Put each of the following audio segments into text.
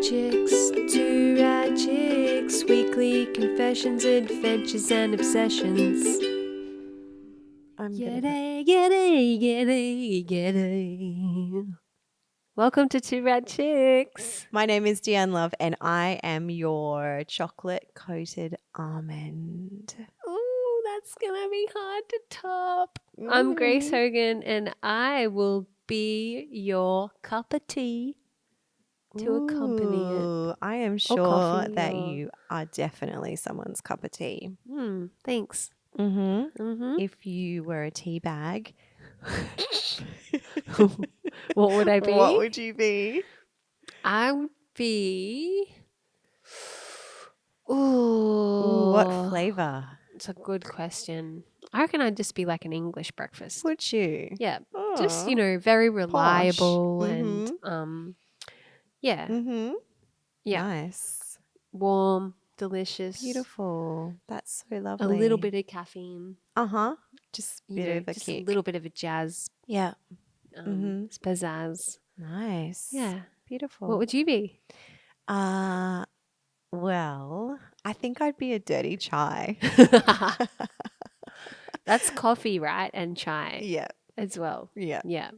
Chicks, Too Rad Chicks, weekly confessions, adventures, and obsessions. G'day. Welcome to Too Rad Chicks. My name is Deanne Love, and I am your chocolate-coated almond. Ooh, that's gonna be hard to top. I'm Grace Hogan, and I will be your cup of tea to accompany it. I am sure coffee that or- you are definitely someone's cup of tea. Thanks. If you were a tea bag, What would I be? what would you be? I would be. Ooh, what flavour It's a good question. I reckon I'd just be like an English breakfast. would you? Yeah. Oh, Just, very reliable posh. and yeah. Yeah. Nice. Warm, delicious. Beautiful. That's so lovely. A little bit of caffeine. Just a You bit know, of a just kick. a little bit of a jazz. Yeah. Pizzazz. Nice. Yeah. Beautiful. What would you be? Well, I think I'd be a dirty chai. That's coffee, right? And chai Yeah. as well. Yeah. Yeah.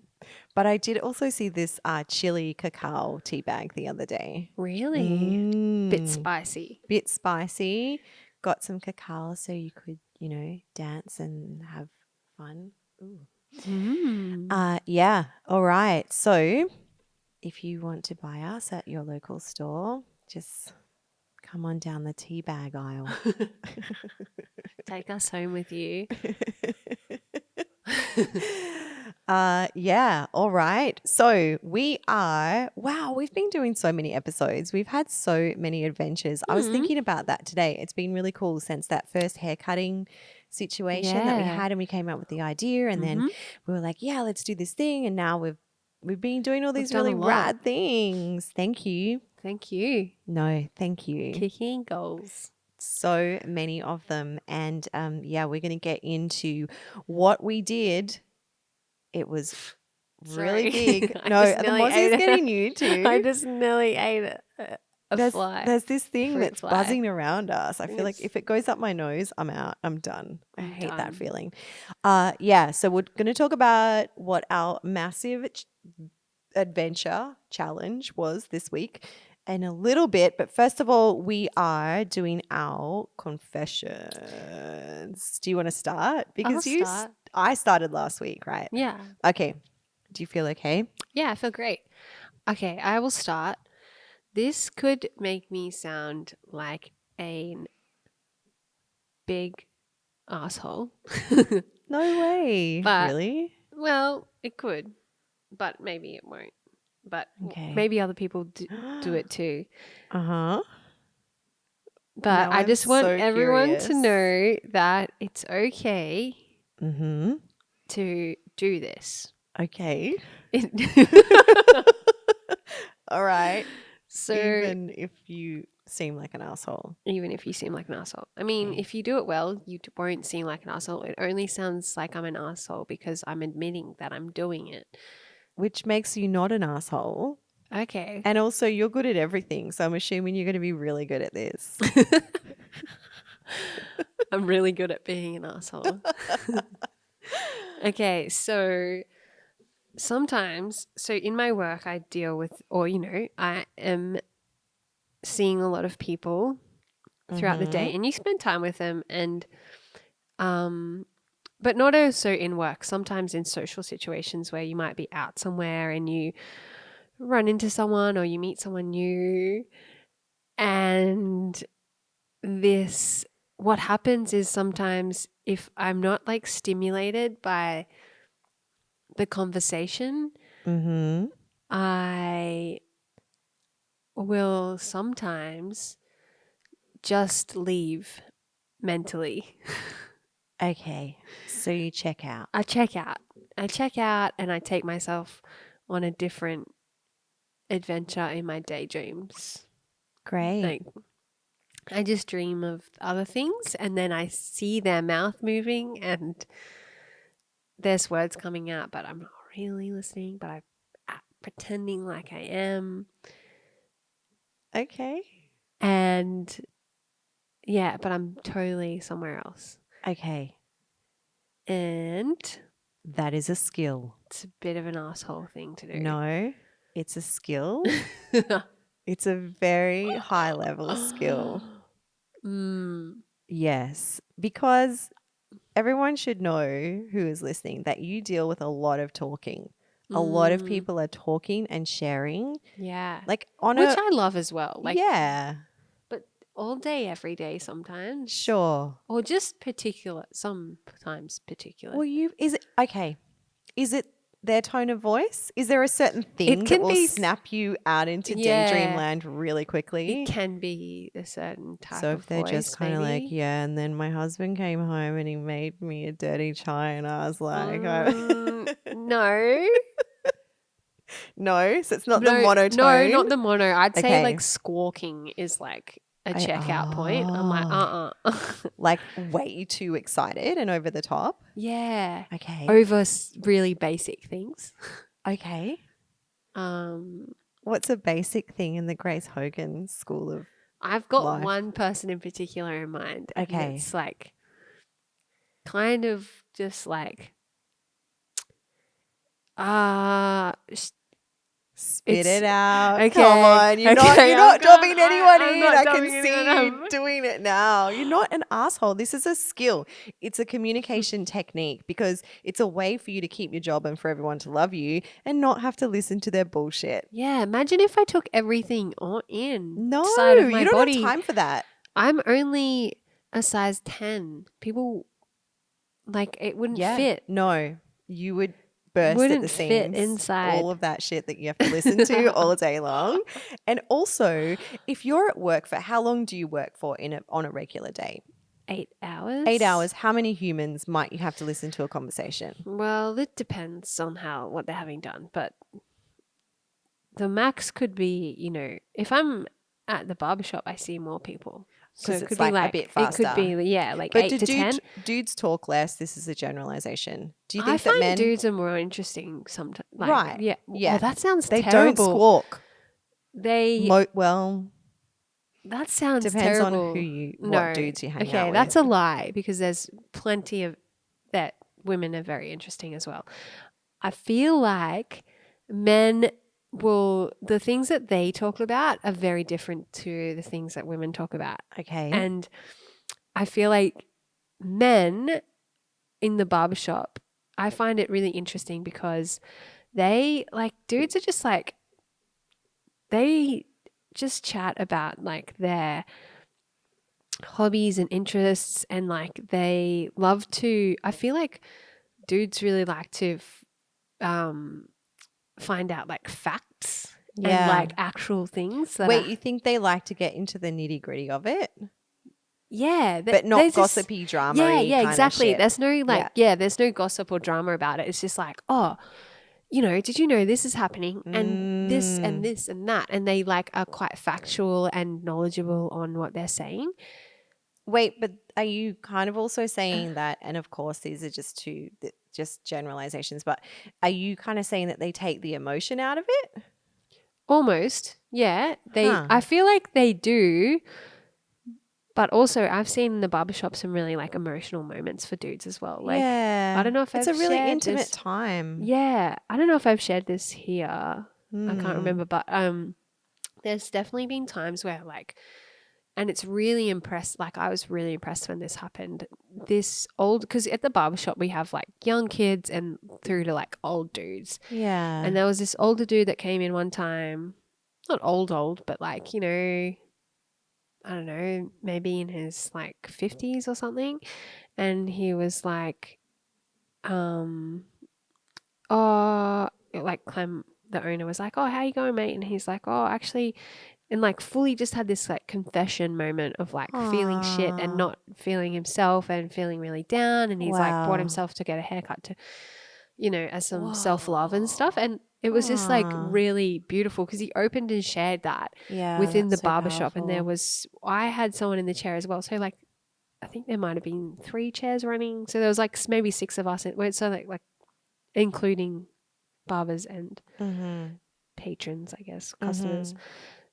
But I did also see this chili cacao tea bag the other day. Really? Bit spicy. Bit spicy. Got some cacao so you could, dance and have fun. Ooh. Yeah. All right. So if you want to buy us at your local store, just come on down the tea bag aisle. Take us home with you. Yeah. All right. So we've been doing so many episodes. We've had so many adventures. I was thinking about that today. It's been really cool since that first hair cutting situation that we had, and we came up with the idea, and then we were like, yeah, let's do this thing. And now we've been doing all these really rad things. Thank you. Thank you. No, thank you. Kicking goals. So many of them. And we're going to get into what we did. It was really big. No, the mozzie's getting you too. I just nearly ate a fly. There's this thing Fruit that's fly. buzzing around us. I feel like if it goes up my nose, I'm out. I'm done. I hate that feeling. So we're going to talk about what our massive adventure challenge was this week in a little bit. But first of all, we are doing our confessions. Do you want to start? Because I started last week, right? Yeah. Okay. Do you feel okay? Yeah, I feel great. Okay, I will start. This could make me sound like a big asshole. No way. Really? Well, it could, but maybe it won't. But maybe other people do it too. Uh-huh. But I just want everyone to know that it's okay to do this. Okay. All right. So even if you seem like an asshole. Even if you seem like an asshole. I mean, if you do it well, you won't seem like an asshole. It only sounds like I'm an asshole because I'm admitting that I'm doing it. Which makes you not an asshole. Okay. And also you're good at everything. So I'm assuming you're going to be really good at this. I'm really good at being an asshole. Okay. So sometimes, in my work, I deal with, I am seeing a lot of people throughout the day, and you spend time with them, and but not also in work. Sometimes in social situations where you might be out somewhere and you run into someone or you meet someone new, and what happens is sometimes if I'm not like stimulated by the conversation, I will sometimes just leave mentally. Okay. So you check out. I check out and I take myself on a different adventure in my daydreams. Great. Like, I just dream of other things and then I see their mouth moving and there's words coming out, but I'm not really listening, but I'm pretending like I am. Okay. And yeah, but I'm totally somewhere else. Okay. And That is a skill. it's a bit of an asshole thing to do. No, it's a skill. It's a very high level skill. Yes, because everyone should know who is listening that you deal with a lot of talking. A lot of people are talking and sharing. Yeah. Like on Which I love as well. Like, yeah, but all day, every day sometimes. sure. Or just sometimes particular. Well, is it okay? Is it their tone of voice? Is there a certain thing that can will be snap you out into yeah. daydream land really quickly? It can be a certain type So of if they're voice, just kind of maybe. like, yeah, and then my husband came home and he made me a dirty chai, and I was like, no. no, so it's not the No, monotone. no, not the mono. I'd say Okay. like squawking is like a checkout point. I'm like, Like way too excited and over the top. Yeah. Okay. Over really basic things. Okay. Um, What's a basic thing in the Grace Hogan school of I've got life? one person in particular in mind. And Okay. it's like kind of just like, Spit it out. Okay. Come on. You're Okay, not dubbing anyone I'm in. not I dubbing can see anyone you doing it now. You're not an asshole. This is a skill. It's a communication technique because it's a way for you to keep your job and for everyone to love you and not have to listen to their bullshit. Yeah, imagine if I took everything on No, side of my you don't body. have time for that. I'm only a size 10. People, like, it wouldn't fit. No, you would burst at Wouldn't the fit seams. inside. All of that shit that you have to listen to all day long. And also, if you're at work for how long do you work for on a regular day? 8 hours. 8 hours. How many humans might you have to listen to a conversation? Well, it depends on what they're having done, but the max could be, if I'm at the barbershop, I see more people. So it could be like a bit faster. It could be, like but 8 to 10. Dudes talk less. This is a generalization. Do you think I that find men dudes are more interesting sometimes. Like, right? Yeah. Yeah. Oh, that sounds they terrible. don't squawk. They Well, that sounds depends terrible. on what dudes you hang out Okay, with. that's a lie because there's plenty of that women are very interesting as well. I feel like men the things that they talk about are very different to the things that women talk about. Okay. And I feel like men in the barbershop, I find it really interesting because dudes are just like, they just chat about like their hobbies and interests and like they love to, I feel like dudes really like to find out like facts and like actual things. Wait, you think they like to get into the nitty gritty of it? Yeah. But not gossipy drama. Yeah, exactly. There's no there's no gossip or drama about it. It's just like, oh, did you know this is happening and this and this and that? And they like are quite factual and knowledgeable on what they're saying. Wait, but are you kind of also saying that, and of course these are just generalizations, but are you kind of saying that they take the emotion out of it? Almost, yeah. I feel like they do, but also I've seen in the barbershop some really like emotional moments for dudes as well. Like, I don't know if it's I've a really shared intimate this. time. Yeah, I don't know if I've shared this here. I can't remember, but there's definitely been times where like, and it's really impressed. Like I was really impressed when this happened. Because at the barbershop we have like young kids and through to like old dudes. Yeah. And there was this older dude that came in one time, not old, but like, I don't know, maybe in his like 50s or something. And he was like, Clem, the owner was like, oh, how you going, mate? And he's like, oh, actually, and like fully just had this like confession moment of like feeling shit and not feeling himself and feeling really down. And he's like brought himself to get a haircut to, as some self-love and stuff. And it was just like really beautiful because he opened and shared that within the barbershop. And I had someone in the chair as well. So like, I think there might've been 3 chairs running. So there was like maybe 6 of us. So like including barbers and patrons, I guess, customers.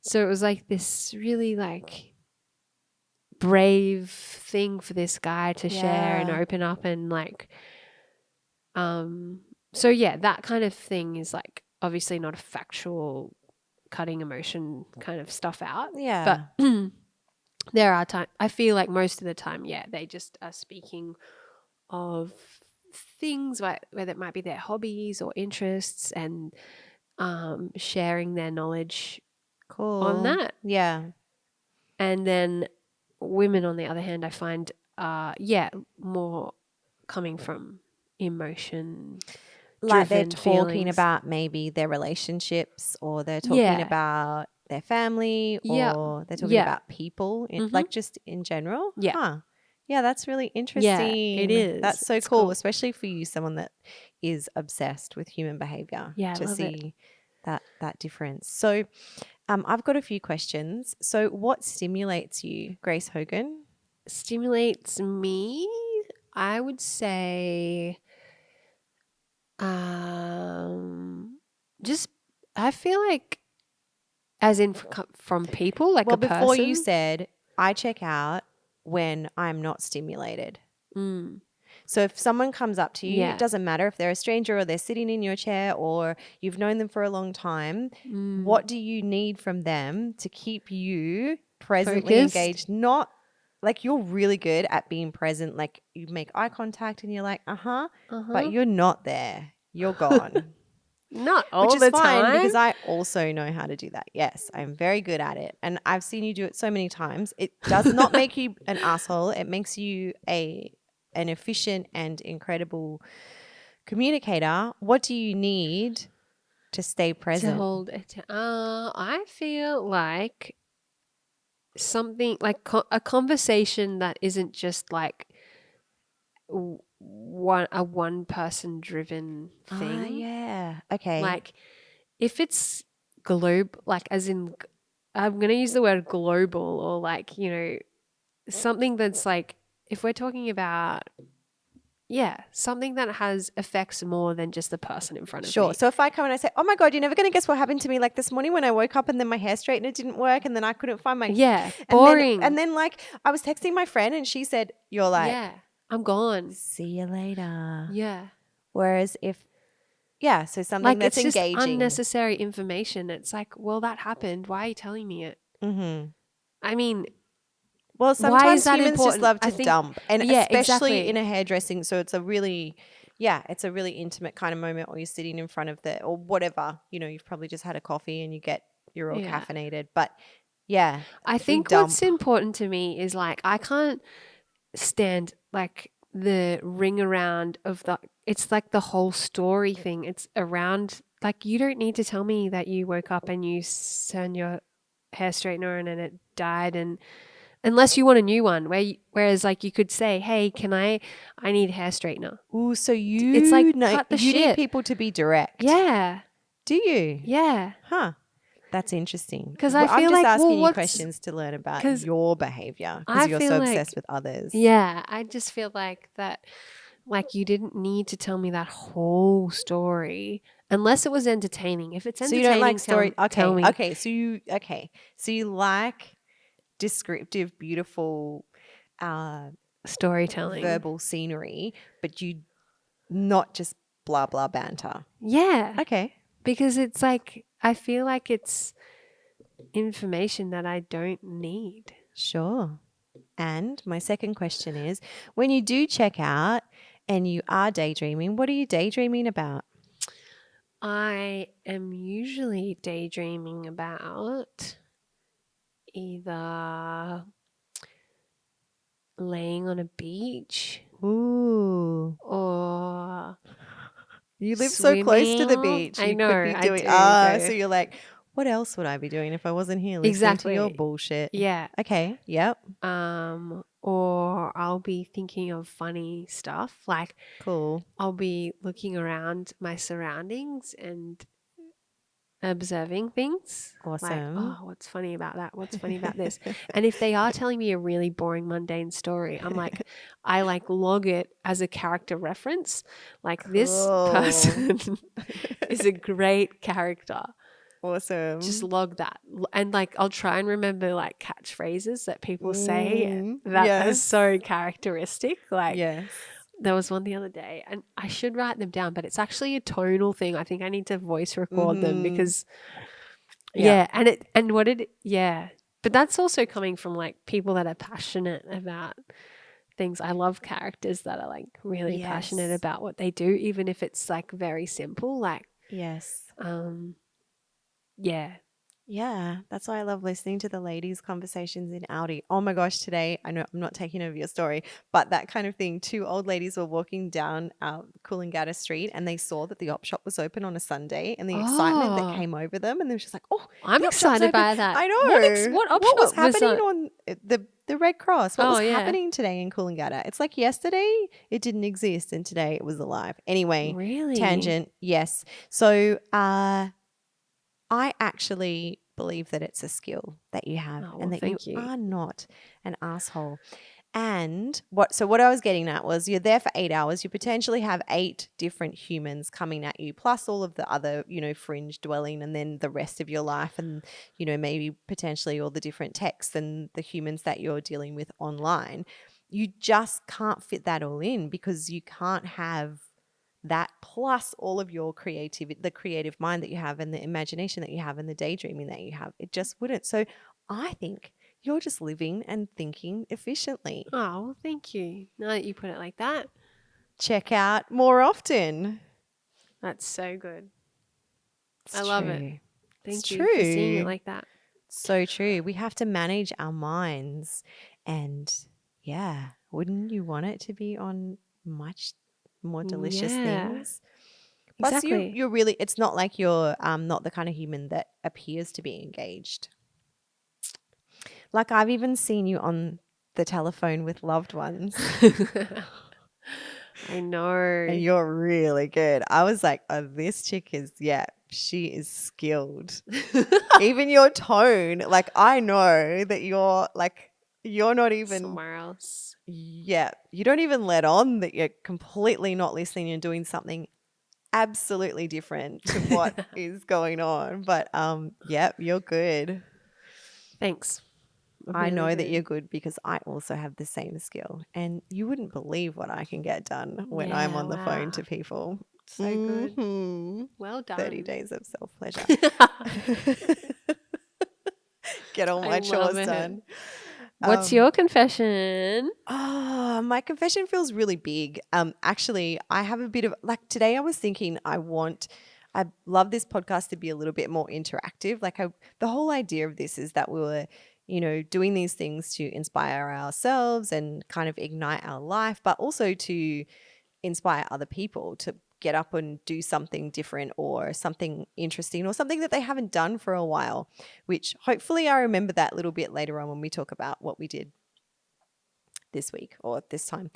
So it was like this really like brave thing for this guy to share and Yeah. open up and like so yeah, that kind of thing is like obviously not a factual cutting emotion kind of stuff out. Yeah. But there are times I feel like most of the time, yeah, they just are speaking of things whether it might be their hobbies or interests and sharing their knowledge on Cool. that. Yeah. And then women, on the other hand, I find, yeah, more coming from emotion Like they're driven talking feelings. about maybe their relationships, or they're talking Yeah. about their family, Yeah. or they're talking Yeah. about people, Mm-hmm. like just in general. Yeah. Huh. Yeah, that's really Yeah, it interesting. That's is. so It's cool, cool. especially for you, someone that is obsessed with human behavior, Yeah, I to love it. see that difference. So, I've got a few questions. So, what stimulates you, Grace Hogan? Stimulates me, I would say, just, I feel like, as in from people, like Well, a before you person. said, I check out when I'm not stimulated. Mm, So if someone comes up to you, it yeah. doesn't matter if they're a stranger or they're sitting in your chair or you've known them for a long time. Mm, What do you need from them to keep you presently focused. engaged? Not like you're really good at being present. Like you make eye contact and you're like, but Uh-huh. you're not there. You're gone. Not Which all is the fine time. because I also know how to do that. Yes, I'm very good at it. And I've seen you do it so many times. It does not make you an asshole. It makes you an efficient and incredible communicator. What do you need to stay To present? hold it. I feel like something like a conversation that isn't just like one person driven Ah, thing. yeah. Okay. Like if it's like as in, I'm gonna use the word global, or like something that's like, if we're talking about, yeah, something that has effects more than just the person in front of Sure. me. So if I come and I say, "Oh my God, you're never going to guess what happened to me like this morning when I woke up and then my hair straightener didn't work and then I couldn't find my Yeah, and boring. then like I was texting my friend and she said, "You're like, Yeah, I'm gone. see you later." Yeah. Whereas if yeah, so something Like that's it's just engaging. unnecessary information. It's like, well, that happened. Why are you telling me it? Mm-hmm. I mean, Well, why is sometimes that humans just important? love I to think, dump, and yeah, especially in exactly. a hairdressing. So it's a really, yeah, it's a really intimate kind of moment where you're sitting in front of the or whatever. You've probably just had a coffee and you're all Yeah. caffeinated. But yeah, I we think what's dump. important to me is like, I can't stand like the ring around of it's like the whole story thing. It's around, like, you don't need to tell me that you woke up and you turned your hair straightener on and it died, and unless you want a new one, whereas like you could say, hey, I need a hair straightener. Ooh, so It's like, you know cut the you need shit. people to be direct, Yeah. do you? Yeah. Huh. That's interesting. Because I I'm feel just like, well, asking you questions to learn about because your behavior because I you're so feel like, obsessed with others. yeah, I just feel like that, like, you didn't need to tell me that whole story unless it was entertaining. If it's So you don't like entertaining, story. tell Okay. me. So you like descriptive, beautiful, uh, Storytelling. verbal scenery, but you not just blah blah banter. Yeah. Okay. Because it's like, I feel like it's information that I don't need. Sure. And my second question is, when you do check out and you are daydreaming, what are you daydreaming about? I am usually daydreaming about either laying on a beach Ooh. or You live so close to the swimming. beach. I You could know, be I doing do so though. you're like, what else would I be doing if I wasn't here listening to your Exactly. bullshit? Yeah. Okay. Yep. Or I'll be thinking of funny stuff. Like, Cool. I'll be looking around my surroundings and observing things. Like, Awesome. oh, what's funny about that? What's funny about this? And if they are telling me a really boring, mundane story, I like log it as a character reference. Like, this Cool. person is a great character. Awesome. Just log that. And like I'll try and remember like catchphrases that people say that are yes. so characteristic. Like Yes. there was one the other day and I should write them down, but it's actually a tonal thing. I think I need to voice record them because Yeah. But that's also coming from like people that are passionate about things. I love characters that are like really passionate Yes. about what they do, even if it's like very simple. Like, Yes. yeah. Yeah, that's why I love listening to the ladies' conversations in Audi. Oh my gosh, today, I know I'm not taking over your story, but that kind of thing. Two old ladies were walking down Coolangatta Street and they saw that the op shop was open on a Sunday and the excitement that came over them. And they were just like, oh, I'm the op shop's excited open. by that. I know. What op What was shop was happening that? on the Red Cross? What Oh, was yeah. happening today in Coolangatta? It's like yesterday it didn't exist and today it was alive. Anyway, Really? tangent. Yes. So, I actually believe that it's a skill that you have Oh, well, and that you thank you. are not an asshole. And what I was getting at was you're there for 8 hours. You potentially have 8 different humans coming at you, plus all of the other, fringe dwelling and then the rest of your life and, maybe potentially all the different texts and the humans that you're dealing with online. You just can't fit that all in because you can't have that plus all of your creativity, the creative mind that you have and the imagination that you have and the daydreaming that you have. It just wouldn't. So I think you're just living and thinking efficiently. Oh, well, thank you. Now that you put it like that, Check out more often. that's so good. It's I love true. it. Thank It's you for seeing it true. like that. So true. We have to manage our minds. And yeah, wouldn't you want it to be on much more delicious Yeah, things? Plus, exactly. you're really, it's not like you're not the kind of human that appears to be engaged. Like I've even seen you on the telephone with loved ones I know. and you're really good. I was like, oh, this chick is, she is skilled. Even your tone, like I know that you're not even, Somewhere else. you don't even let on that you're completely not listening and doing something absolutely different to what is going on. But you're good. Thanks. I Really know that good. you're good because I also have the same skill. And you wouldn't believe what I can get done when I'm Yeah, on the phone wow. to people. So good. Mhm. Well done. 30 days of self-pleasure. Get all I my love chores it. done. What's your confession? Oh, my confession feels really big. Actually, I have a bit of like today I was thinking I love this podcast to be a little bit more interactive. The whole idea of this is that we were, doing these things to inspire ourselves and kind of ignite our life, but also to inspire other people to get up and do something different or something interesting or something that they haven't done for a while, which hopefully I remember that little bit later on when we talk about what we did this week or this time.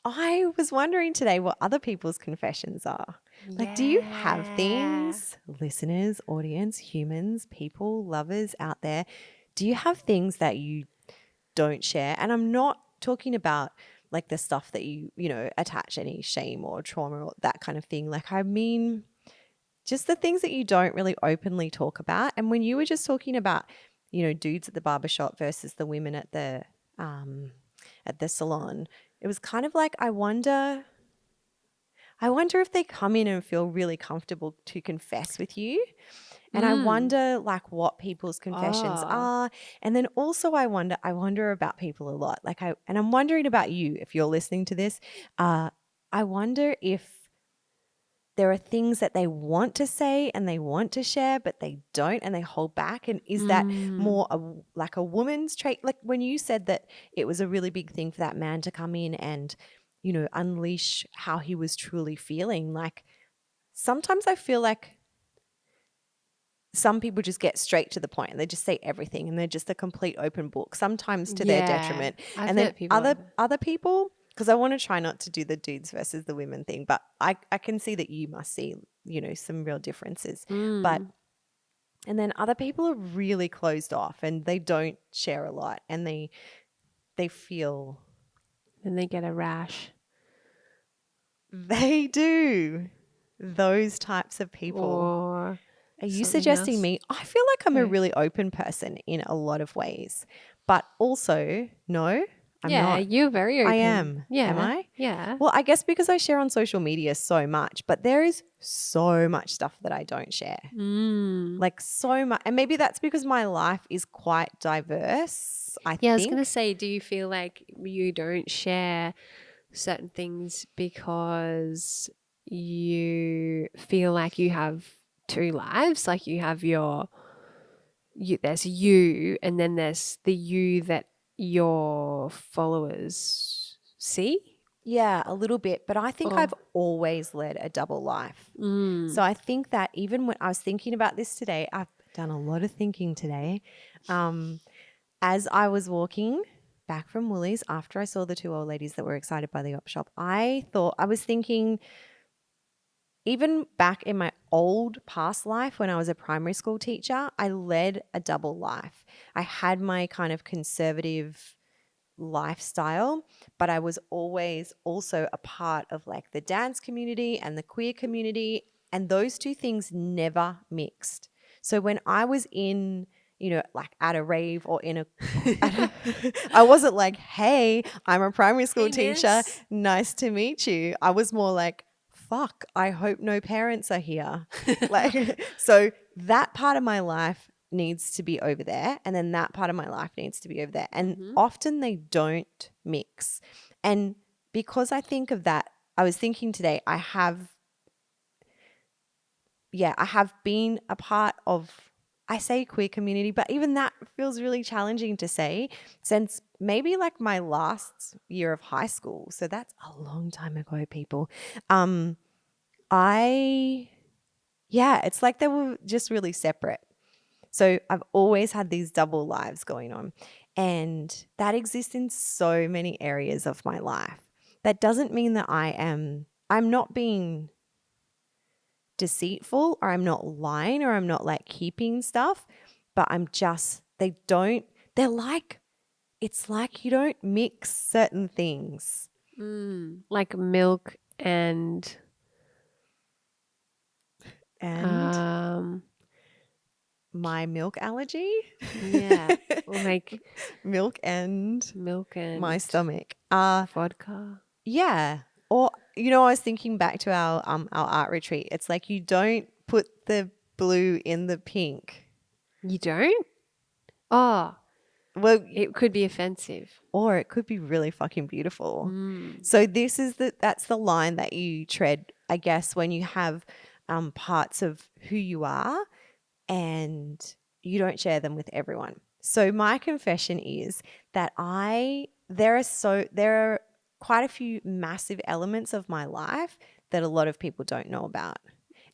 I was wondering today what other people's confessions are. Like, do you have things, listeners, audience, humans, people, lovers out there? Do you have things that you don't share? And I'm not talking about like the stuff that you attach any shame or trauma or that kind of thing. Like, I mean, just the things that you don't really openly talk about. And when you were just talking about, dudes at the barbershop versus the women at the salon, it was kind of like, I wonder if they come in and feel really comfortable to confess with you. And I wonder like what people's confessions are. And then also I wonder about people a lot. And I'm wondering about you if you're listening to this. I wonder if there are things that they want to say and they want to share, but they don't and they hold back. And is that more like a woman's trait? Like when you said that it was a really big thing for that man to come in and, unleash how he was truly feeling. Like sometimes I feel like some people just get straight to the point and they just say everything and they're just a complete open book, sometimes to their detriment. I've and then met people like other people, because I want to try not to do the dudes versus the women thing, but I can see that you must see, some real differences. But and then other people are really closed off and they don't share a lot and they feel then they get a rash. they do. those types of people. Or Are you something suggesting else? me? I feel like I'm a No. really open person in a lot of ways, but also, no, I'm Yeah, not. you're very open. I am. Yeah. Am I? Yeah. Well, I guess because I share on social media so much, but there is so much stuff that I don't share. Mm. Like so much. And maybe that's because my life is quite diverse, I Yeah, I was think. going to say, do you feel like you don't share certain things because you feel like you have two lives? Like you have there's you, and then there's the you that your followers see? Yeah, a little bit. But I think Oh. I've always led a double life. Mm. So I think that even when I was thinking about this today, I've done a lot of thinking today. As I was walking back from Woolies after I saw the two old ladies that were excited by the op shop, I was thinking, even back in my old past life when I was a primary school teacher, I led a double life. I had my kind of conservative lifestyle, but I was always also a part of like the dance community and the queer community, and those two things never mixed. So when I was in, like at a rave or I wasn't like, hey, I'm a primary school Hey, teacher. miss. Nice to meet you. I was more like, fuck, I hope no parents are here. Like, so that part of my life needs to be over there, and then that part of my life needs to be over there. And often they don't mix. And because I think of that, I was thinking today, I have been a part of, I say queer community, but even that feels really challenging to say since maybe like my last year of high school. So that's a long time ago, people. It's like they were just really separate. So I've always had these double lives going on, and that exists in so many areas of my life. That doesn't mean that I'm not being deceitful, or I'm not lying, or I'm not like keeping stuff, but it's like you don't mix certain things. Like milk and And my milk allergy? yeah, like milk and my stomach. vodka. Yeah. Or I was thinking back to our art retreat. It's like you don't put the blue in the pink. You don't? Oh, Well, it could be offensive. or it could be really fucking beautiful. So that's the line that you tread, I guess, when you have parts of who you are and you don't share them with everyone. So my confession is that there are quite a few massive elements of my life that a lot of people don't know about.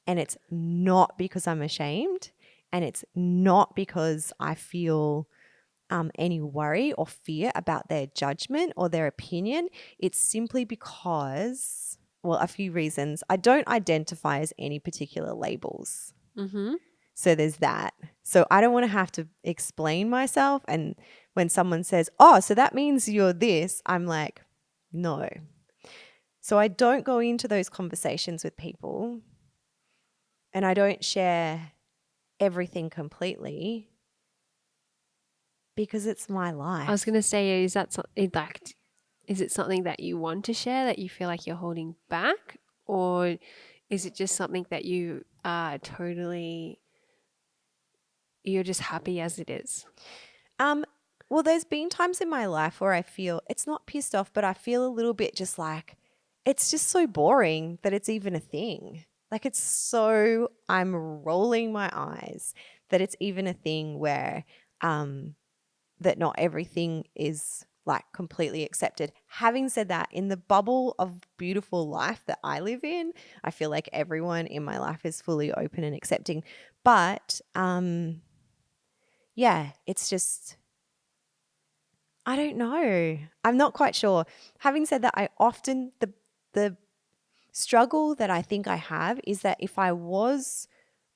And it's not because I'm ashamed, and it's not because I feel any worry or fear about their judgment or their opinion. It's simply because, well, a few reasons. I don't identify as any particular labels. Mm-hmm. So there's that. So I don't want to have to explain myself. And when someone says, oh, so that means you're this, I'm like, no. So I don't go into those conversations with people, and I don't share everything completely because it's my life. I was going to say, is it something that you want to share that you feel like you're holding back, or is it just something that you are you're just happy as it is? Well, there's been times in my life where I feel, it's not pissed off, but I feel a little bit just like, it's just so boring that it's even a thing. Like I'm rolling my eyes that it's even a thing where that not everything is like completely accepted. Having said that, in the bubble of beautiful life that I live in, I feel like everyone in my life is fully open and accepting. But it's just, I don't know. I'm not quite sure. Having said that, I often, the struggle that I think I have is that if I was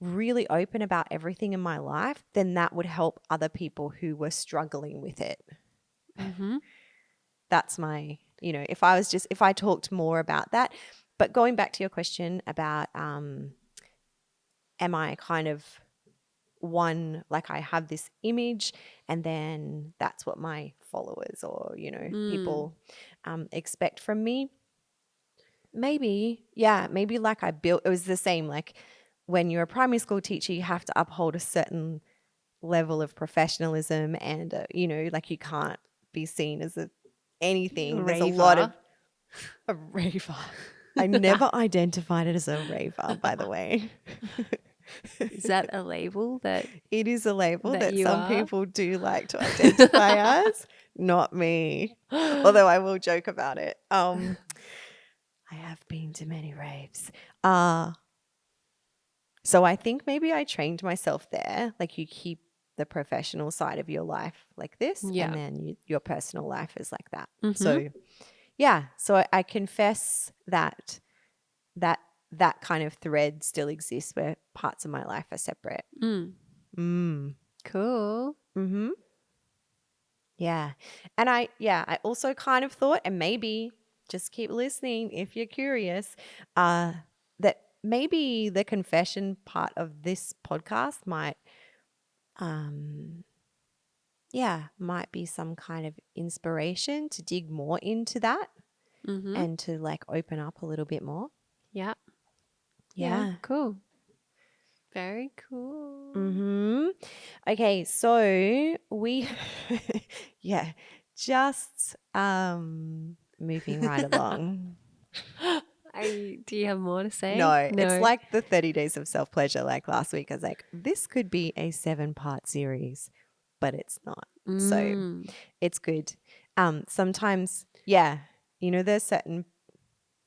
really open about everything in my life, then that would help other people who were struggling with it. Mm-hmm. That's my, if I talked more about that. But going back to your question about am I kind of one, like I have this image and then that's what my followers or, people expect from me. Maybe, yeah, maybe like I built, it was the same, like when you're a primary school teacher, you have to uphold a certain level of professionalism and, like you can't be seen as anything. There's a lot of a raver. I never identified it as a raver, by the way. Is that a label that It is a label that you some are? people do like to identify as. Not me. Although I will joke about it. I have been to many raves. So I think maybe I trained myself there. Like you keep the professional side of your life like this, Yeah. and then your personal life is like that. Mhm. So yeah, so I confess that kind of thread still exists where parts of my life are separate. Cool. Mm-hmm. Yeah. And I also kind of thought, and maybe just keep listening if you're curious, that maybe the confession part of this podcast might be some kind of inspiration to dig more into that and to like open up a little bit more. Yeah. Yeah. Cool. Very cool. Mm-hmm. Okay, so we just moving right along. Do you have more to say? No, it's like the 30 days of self-pleasure like last week. I was like, this could be a 7-part series, but it's not. So it's good. Sometimes, there's certain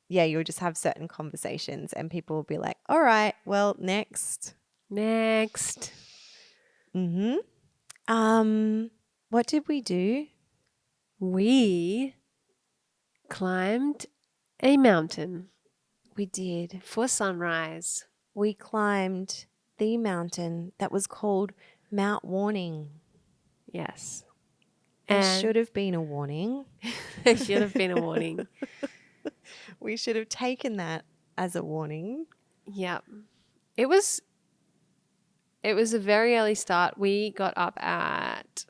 you'll just have certain conversations and people will be like, all right, well, next. Mm-hmm. What did we do? We climbed a mountain We did. for sunrise. We climbed the mountain that was called Mount Warning. Yes. There And should have been a warning. there should have been a warning. We should have taken that as a warning. Yep. It was a very early start. We got up at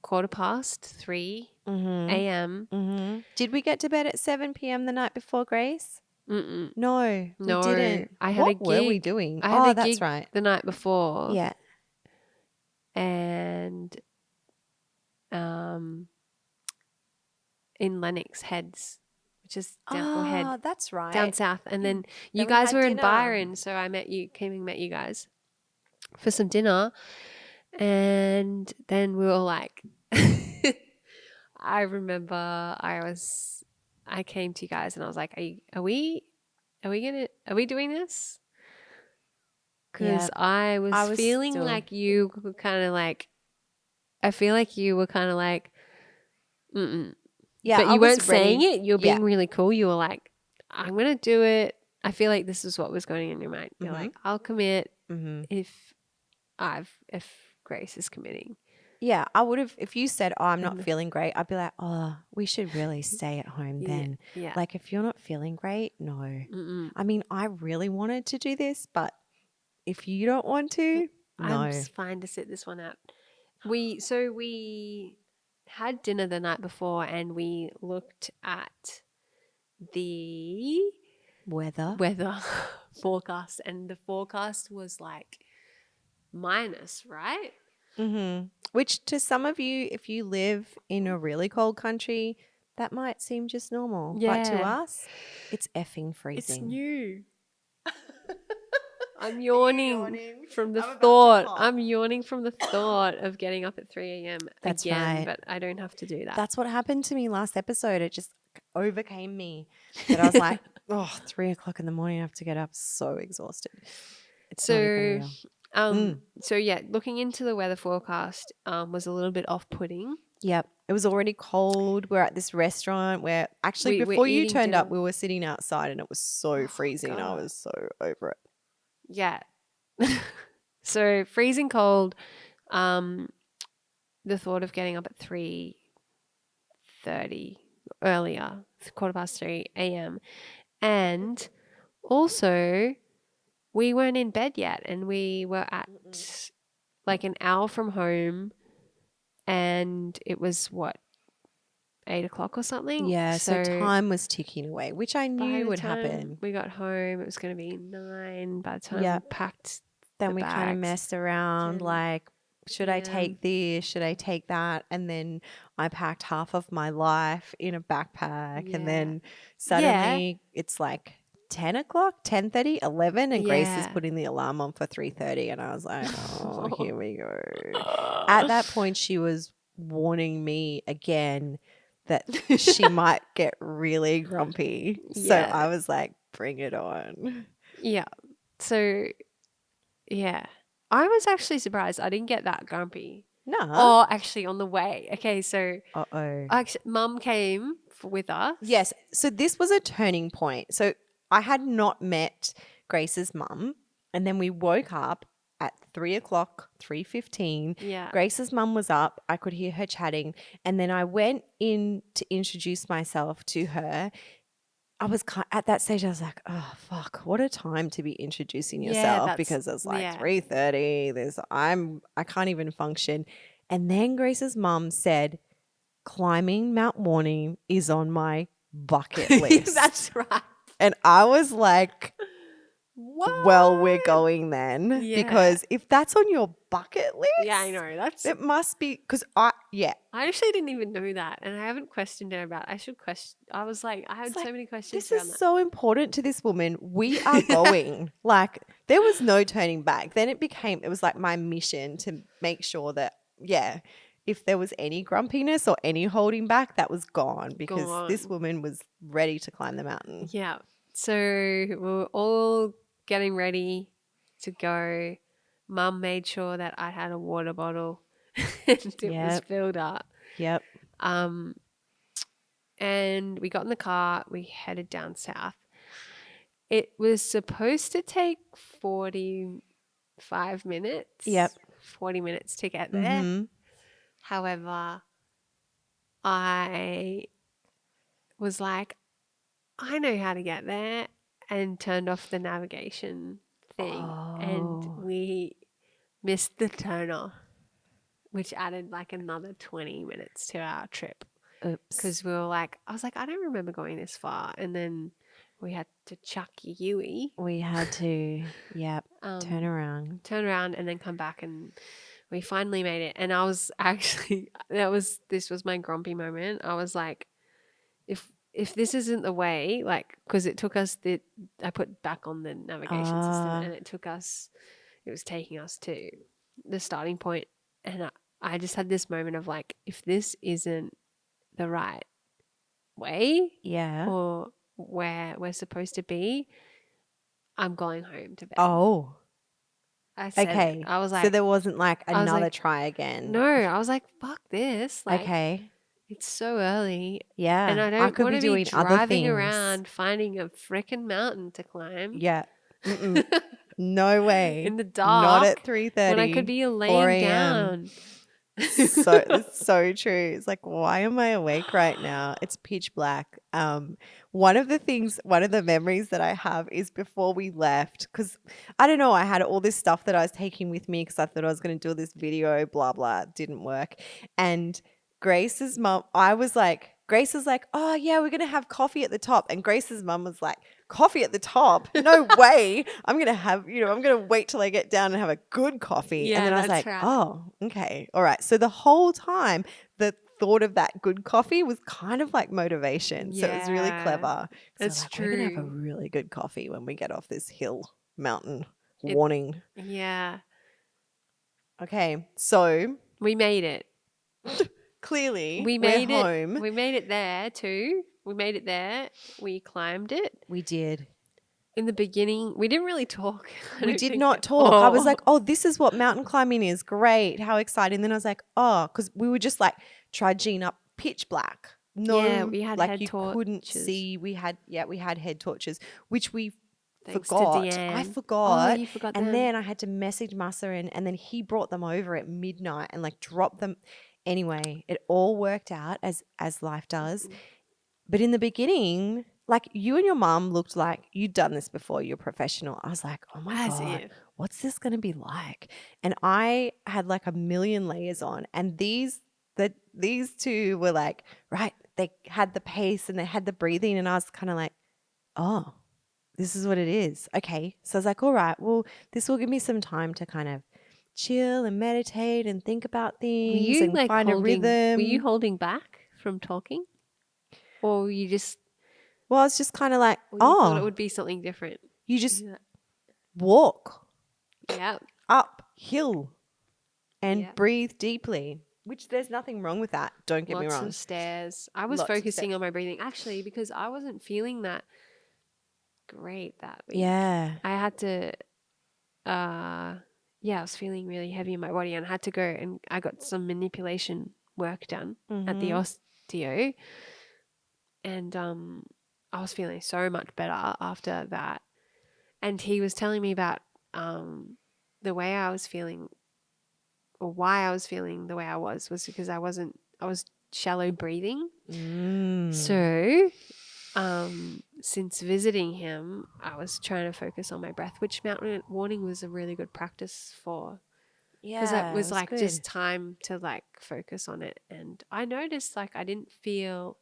3:15 a.m. Mm-hmm. Did we get to bed at 7 p.m. the night before, Grace? Mm-mm. No, No, we didn't. I had what a gig. were we doing? I had a that's gig right. the night before. Yeah. And in Lennox Heads, which is down that's right. down south. And then you we guys had were in dinner. Byron, so I came and met you guys for some dinner. And then we were like, I remember I came to you guys and I was like, are we doing this? Because I was feeling still... like you were kind of like, I feel like you were kind of like, mm-mm. Yeah, but you weren't saying it. You were being really cool. You were like, I'm going to do it. I feel like this is what was going in your mind. You're like, I'll commit if Grace is committing. Yeah, I would have, if you said, oh, I'm not feeling great, I'd be like, oh, we should really stay at home then. Yeah. Like, if you're not feeling great, no. Mm-mm. I mean, I really wanted to do this, but if you don't want to, no. I'm just fine to sit this one out. We had dinner the night before and we looked at the weather forecast, and the forecast was like minus, right? Mm-hmm. Which to some of you, if you live in a really cold country, that might seem just normal. Yeah. But to us, it's effing freezing. It's new. I'm yawning from the thought. I'm yawning from the thought of getting up at 3 a.m. That's again, right. but I don't have to do that. That's what happened to me last episode. It just overcame me. That I was like, 3 o'clock in the morning, I have to get up. So exhausted. It's not even real. So yeah, looking into the weather forecast was a little bit off-putting. Yep. It was already cold. We're at this restaurant where actually before you turned up, we were sitting outside and it was so freezing. God. I was so over it. Yeah. So freezing cold. The thought of getting up at 3:30 earlier, 3:15 a.m. and also, we weren't in bed yet, and we were at like an hour from home, and it was what, 8 o'clock or something. Yeah, so So time was ticking away, which I by knew the would time happen. we got home, it was going to be 9. By the time Yeah. we packed Then the we kind of bags, messed around 10 like, should I p.m. take this? Should I take that? And then I packed half of my life in a backpack. Yeah. And then Yeah. suddenly it's like 10 o'clock, 10:30, 11, and Grace is Yeah. putting the alarm on for 3:30. And I was like, oh, here we go. At that point, she was warning me again that she might get really grumpy. So Yeah. I was like, bring it on. Yeah. So, yeah. I was actually surprised I didn't get that grumpy. No. Oh, actually, on the way. Okay, so Uh-oh. actually, Mum came with us. Yes. So this was a turning point. So I had not met Grace's mum. And then we woke up at 3 o'clock, 3:15. Yeah. Grace's mum was up. I could hear her chatting. And then I went in to introduce myself to her. I was at that stage, I was like, oh, fuck, what a time to be introducing Yeah, yourself, that's- because it's like yeah. 3:30. I can't even function. And then Grace's mum said, climbing Mount Warning is on my bucket list. That's right. And I was like, What? well, we're going then. Yeah. Because if that's on your bucket list, Yeah, I know. That's. it must be, because I actually didn't even know that, and I haven't questioned her about. I should question. I was like, I had It's like, so many questions this around is that. so important to this woman. We are going. Like, there was no turning back. Then it was like my mission to make sure that, yeah, if there was any grumpiness or any holding back, that was gone, because this woman was ready to climb the mountain. Yeah. So we were all getting ready to go. Mum made sure that I had a water bottle and it was filled up. Yep. And we got in the car. We headed down south. It was supposed to take 45 minutes. Yep. 40 minutes to get there. Mm-hmm. However, I was like, I know how to get there, and turned off the navigation thing. And we missed the turner, which added like another 20 minutes to our trip. Oops. Because we were like, I was like, I don't remember going this far. And then we had to chuck Yui. We had to, turn around. And then come back, and we finally made it. And I was actually, this was my grumpy moment. I was like, if this isn't the way, like, because it took us, I put back on the navigation system, and it was taking us to the starting point. And I just had this moment of like, if this isn't the right way, or where we're supposed to be, I'm going home to bed. Oh. I said okay. It. I was like, so there wasn't like another like, try again. No, I was like, fuck this. Like, okay. It's so early. Yeah. And I don't could want to be doing other driving things. around finding a freaking mountain to climb. Yeah. No way. In the dark. Not at 3:30. When I could be laying down. So it's so true. It's like, why am I awake right now? It's pitch black. One of the memories that I have is before we left, because I don't know, I had all this stuff that I was taking with me because I thought I was going to do this video, blah, blah. It didn't work. And Grace's mum, Grace was like, oh yeah, we're going to have coffee at the top. And Grace's mum was like, coffee at the top? No way. I'm going to wait till I get down and have a good coffee. Yeah, and then I was like, oh, okay. All right. So the whole time, the thought of that good coffee was kind of like motivation. So it was really clever. That's true. We're going to have a really good coffee when we get off this mountain warning. Yeah. Okay. So we made it. Clearly, we made we're it home. We made it there too. We made it there. We climbed it. We did. In the beginning, we didn't really talk. We did not talk. I was like, oh, this is what mountain climbing is. Great. How exciting. Then I was like, oh, because we were just like trudging up pitch black. No, yeah, we had like head you torches. Couldn't see. We had head torches, which we Thanks forgot. to Deanne. I forgot. Oh, you forgot and them. then I had to message Massa and then he brought them over at midnight and like dropped them. Anyway, it all worked out as life does. But in the beginning, like you and your mom looked like you'd done this before. You're professional. I was like, oh my As God, if. what's this going to be like? And I had like a million layers on. And these two were like, right, they had the pace and they had the breathing. And I was kind of like, oh, this is what it is. Okay. So I was like, all right, well, this will give me some time to kind of chill and meditate and think about Were things you and like find a holding? Were you rhythm. holding back from talking, or were you just, Well, I was just kind of like, or you thought it oh, would be something different? you just Yeah. walk Yeah. uphill and Yeah. breathe deeply, which there's nothing wrong with that. Don't get me Lots wrong. of stairs. I was Lots of focusing steps. on my breathing actually because I wasn't feeling that great that week. Yeah. I had to yeah, I was feeling really heavy in my body and I had to go and I got some manipulation work done at the osteo and I was feeling so much better after that. And he was telling me about the way I was feeling or why I was feeling the way I was because I was shallow breathing. So since visiting him, I was trying to focus on my breath, which mountain warning was a really good practice for. Because that Yeah, it was was like good. just time to like focus on it. And I noticed like I didn't feel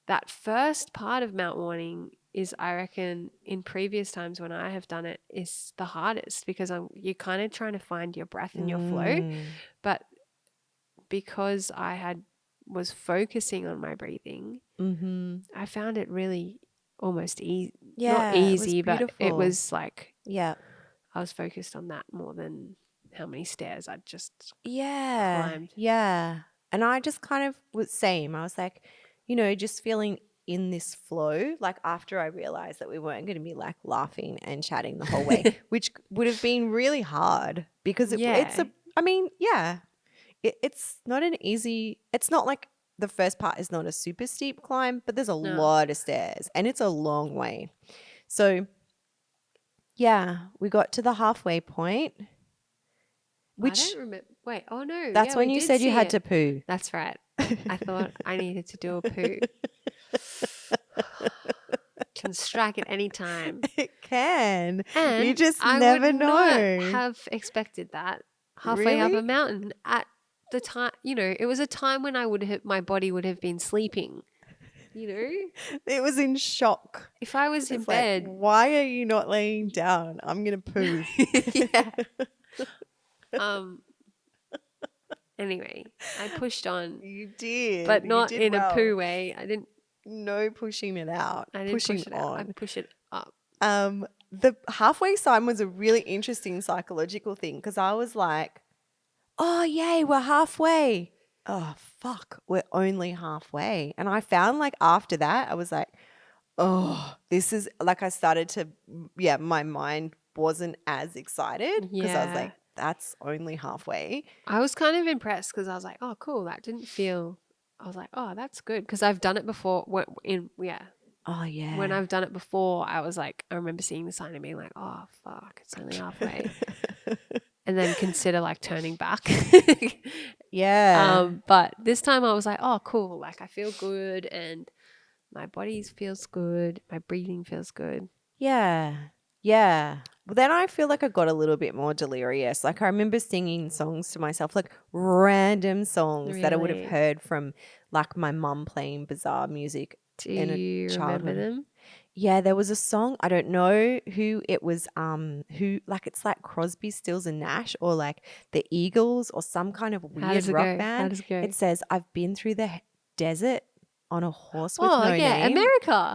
that first part of mount warning is, I reckon, in previous times when I have done it, is the hardest because you're kind of trying to find your breath and your flow. But because was focusing on my breathing, I found it really almost easy. Not Yeah, it was easy, but it beautiful. was like Yeah. I was focused on that more than how many stairs I'd just Yeah. climbed. Yeah. And I just kind of was same. I was like, just feeling in this flow, like after I realized that we weren't going to be like laughing and chatting the whole way, which would have been really hard because Yeah. it's not an easy, it's not like the first part is not a super steep climb, but there's a No. lot of stairs and it's a long way. So, yeah, we got to the halfway point, I which don't remember. Wait, oh no. that's Yeah, when we you did said you see had it. to poo. That's right. I thought I needed to do a poo. Can strike at any time. It can. And You just I would never not know. have expected that halfway up Really? a mountain at the time. It was a time when my body would have been sleeping. It was in shock. If I was in It's like, bed. why are you not laying down? I'm going to poo. Yeah. Anyway, I pushed on, You did. but You not did in a well. poo way. No pushing it out. I didn't Pushing push it out. I on. push it up. The halfway sign was a really interesting psychological thing because I was like, oh, yay, we're halfway. Oh, fuck, we're only halfway. And I found like after that, I was like, oh, this is like I started to, my mind wasn't as excited because I was like, that's only halfway. I was kind of impressed because I was like, oh, cool. That didn't feel, I was like, oh, that's good. Because I've done it before. Oh, yeah. When I've done it before, I was like, I remember seeing the sign and being like, oh, fuck, it's only halfway. And then consider like turning back. Yeah. But this time I was like, oh, cool. Like I feel good and my body feels good. My breathing feels good. Yeah. Yeah. Well, then I feel like I got a little bit more delirious. Like I remember singing songs to myself, like random songs that I would have Really? heard from like my mum playing bizarre music Do in a you remember childhood. them? Yeah, there was a song, I don't know who it was, who like it's like Crosby, Stills and Nash or like the Eagles or some kind of How weird does it rock go? How band. does it go? It says, I've been through the desert on a horse with Oh, no yeah. name.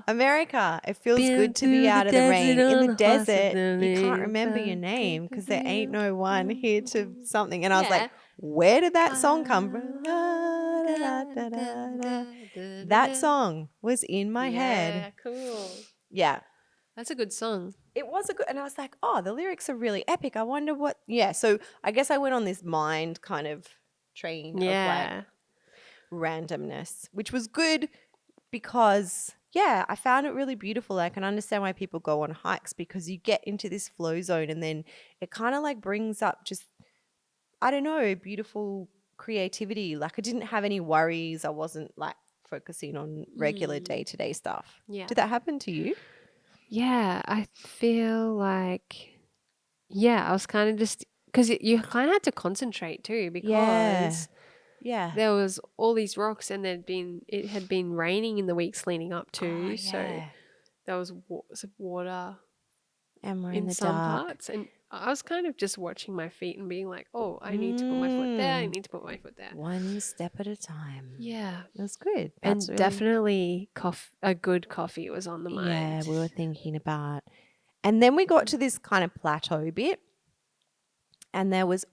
America. It feels Been good to through be the out of the rain. desert In on the a horse with desert, no you can't name. remember your name because there ain't no one here to something. And I was Yeah. like, where did that song come from? Da, da, da, da, da. That song was in my head. Yeah, cool. Yeah. That's a good song. It was a good, and I was like, oh, the lyrics are really epic. I wonder what, so I guess I went on this mind kind of train of like randomness, which was good because, I found it really beautiful. I can understand why people go on hikes because you get into this flow zone and then it kind of like brings up just, I don't know, beautiful creativity. Like I didn't have any worries. I wasn't like focusing on regular day-to-day stuff. Yeah. Did that happen to you? Yeah, I feel like, I was kind of just, because you kind of had to concentrate too, because Yeah. there was all these rocks and it had been raining in the weeks leading up Oh, to, so yeah. there was some water And we're in in the some dark. parts, and I was kind of just watching my feet and being like, oh, I need to put my foot there, I need to put my foot there. One step at a time. Yeah. It was good. And definitely a good coffee was on the mind. Yeah, we were thinking about. And then we got to this kind of plateau bit, and there was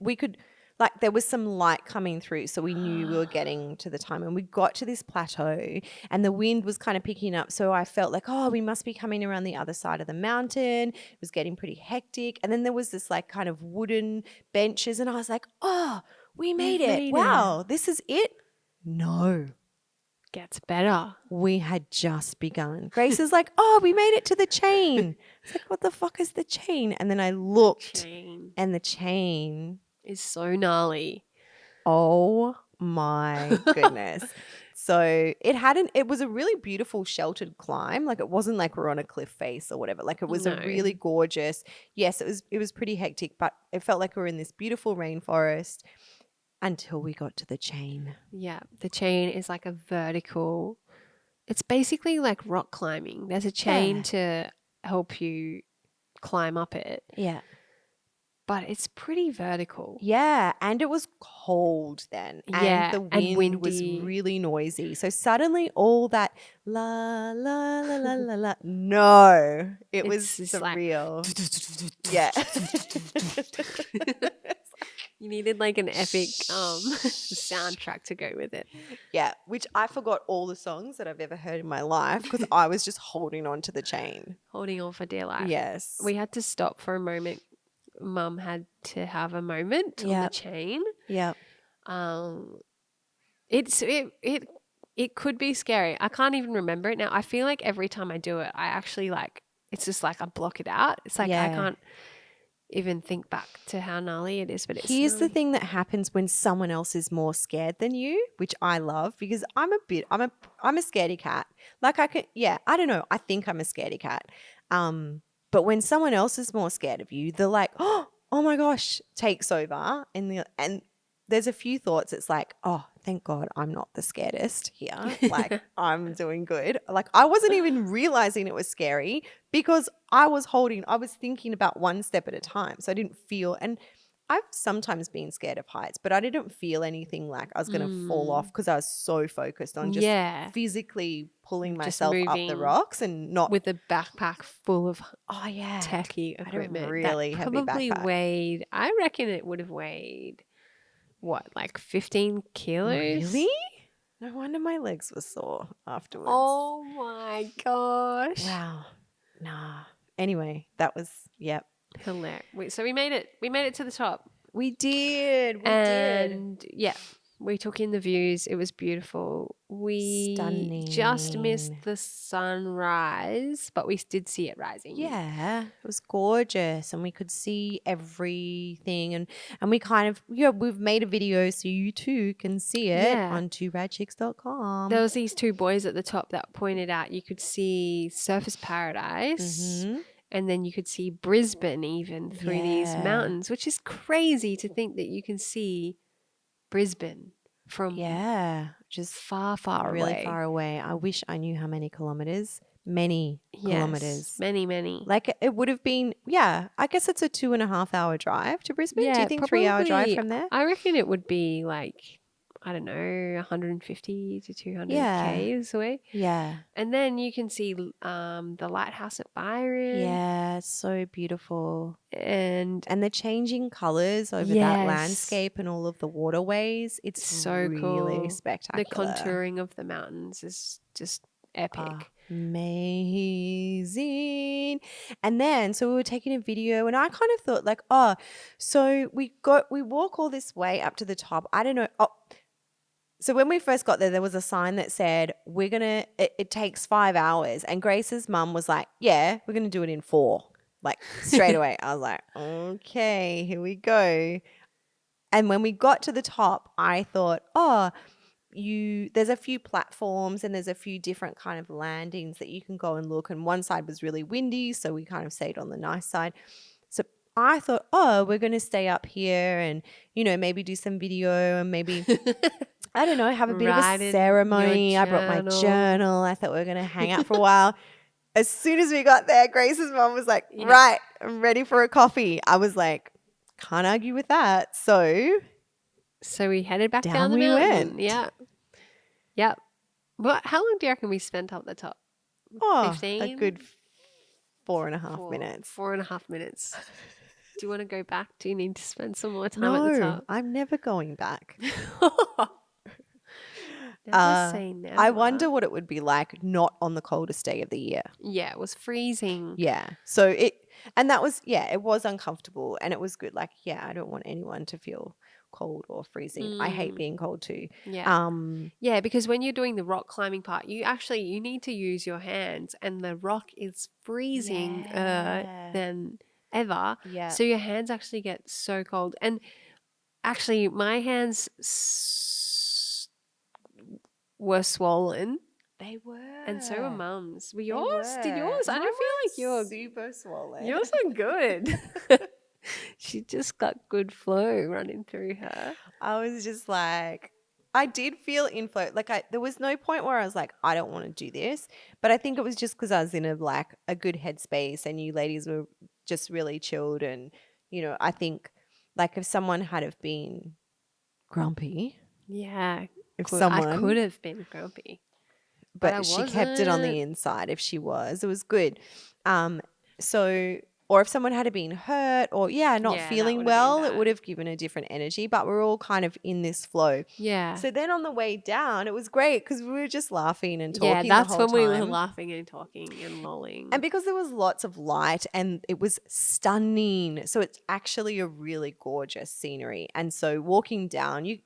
some light coming through, so we knew we were getting to the time. And we got to this plateau, and the wind was kind of picking up, so I felt like, oh, we must be coming around the other side of the mountain. It was getting pretty hectic, and then there was this like kind of wooden benches, and I was like, oh, we made it! Wow, this is it. No. Gets better. We had just begun. Grace is like, oh, we made it to the chain. It's like, what the fuck is the chain? And then I looked, and the chain is so gnarly. Oh my goodness. So it was a really beautiful sheltered climb. Like, it wasn't like we're on a cliff face or whatever. Like, it was a really gorgeous, yes, it was pretty hectic, but it felt like we were in this beautiful rainforest until we got to the chain. Yeah. The chain is like a vertical, it's basically like rock climbing. There's a chain to help you climb up it. Yeah. But it's pretty vertical. Yeah, and it was cold then. And the wind was really noisy. So suddenly all that la, la, la, la, la, la. No, it was surreal. Yeah. You needed like an epic soundtrack to go with it. Yeah, which I forgot all the songs that I've ever heard in my life because I was just holding on to the chain. Holding on for dear life. Yes. We had to stop for a moment. Mum had to have a moment on the chain. Yeah. It could be scary. I can't even remember it now. I feel like every time I do it, I actually it's just like I block it out. It's like I can't even think back to how gnarly it is. But here's the thing that happens when someone else is more scared than you, which I love because I'm a scaredy cat. Like I don't know. I think I'm a scaredy cat. But when someone else is more scared of you, they're like, oh my gosh, takes over. And there's a few thoughts. It's like, oh, thank God I'm not the scaredest here. Like, I'm doing good. Like, I wasn't even realizing it was scary because I was thinking about one step at a time. So I didn't feel, and I've sometimes been scared of heights, but I didn't feel anything like I was going to fall off because I was so focused on just physically pulling myself up the rocks and not with a backpack full of techie equipment. I had a really heavy probably backpack. Weighed. I reckon it would have weighed what, like 15 kilos? Really? No wonder my legs were sore afterwards. Oh my gosh! Wow. Nah. Anyway, that was hilarious. So we made it. We made it to the top. We did. Yeah, we took in the views. It was beautiful. We just missed the sunrise, but we did see it rising. Yeah, it was gorgeous, and we could see everything. And we kind of we've made a video so you too can see it on tooradchicks.com. There was these two boys at the top that pointed out you could see Surfers Paradise. Mm-hmm. And then you could see Brisbane even through these mountains, which is crazy to think that you can see Brisbane from just far, far really away. Far away. I wish I knew how many kilometers. Many kilometers. Many. Like it would have been, I guess it's a 2.5 hour drive to Brisbane. Do you think probably, 3 hour drive from there? I reckon it would be like, I don't know, 150 to 200 k's away. Yeah. And then you can see the lighthouse at Byron. Yeah, it's so beautiful. And the changing colours over that landscape and all of the waterways. It's so really cool. Spectacular. The contouring of the mountains is just epic. Amazing. And then so we were taking a video and I kind of thought like, so we walk all this way up to the top. I don't know. So when we first got there, there was a sign that said, it takes 5 hours. And Grace's mum was like, yeah, we're going to do it in 4. Like straight away. I was like, okay, here we go. And when we got to the top, I thought, there's a few platforms and there's a few different kind of landings that you can go and look. And one side was really windy, so we kind of stayed on the nice side. So I thought, oh, we're going to stay up here and, maybe do some video and maybe, I don't know, have a bit of Write a in ceremony. your I brought my journal. journal. I thought we were going to hang out for a while. As soon as we got there, Grace's mom was like, Yeah. right, I'm ready for a coffee. I was like, can't argue with that. So we headed back down down the we mountain. went. Yeah. Yep. How long do you reckon we spent up the top? Oh, 15? a good 4.5 minutes. 4.5 minutes. Do you want to go back? Do you need to spend some more time at the No, top? I'm never going back. Never say never. I wonder what it would be like not on the coldest day of the year. Yeah, it was freezing. Yeah. It was uncomfortable and it was good. Like, yeah, I don't want anyone to feel cold or freezing. I hate being cold too. Yeah. Yeah, because when you're doing the rock climbing part, you need to use your hands and the rock is freezing than ever. Yeah. So your hands actually get so cold. And actually my hands were swollen. They were. And so were Mum's. Were They yours? Did were. yours? I Mine don't feel like were you're super swollen. yours are good. She just got good flow running through her. I was just like, I did feel inflow. Like there was no point where I was like, I don't want to do this. But I think it was just because I was in a good headspace and you ladies were just really chilled. And, I think like if someone had have been grumpy. Yeah. If I someone could have been grumpy. but she kept it on the inside if she was. It was good. Or if someone had been hurt or, not feeling well, it would have given a different energy. But we're all kind of in this flow. Yeah. So then on the way down, it was great because we were just laughing and talking Yeah, that's the whole when we were time. laughing and talking and lolling. And because there was lots of light and it was stunning. So it's actually a really gorgeous scenery. And so walking down, you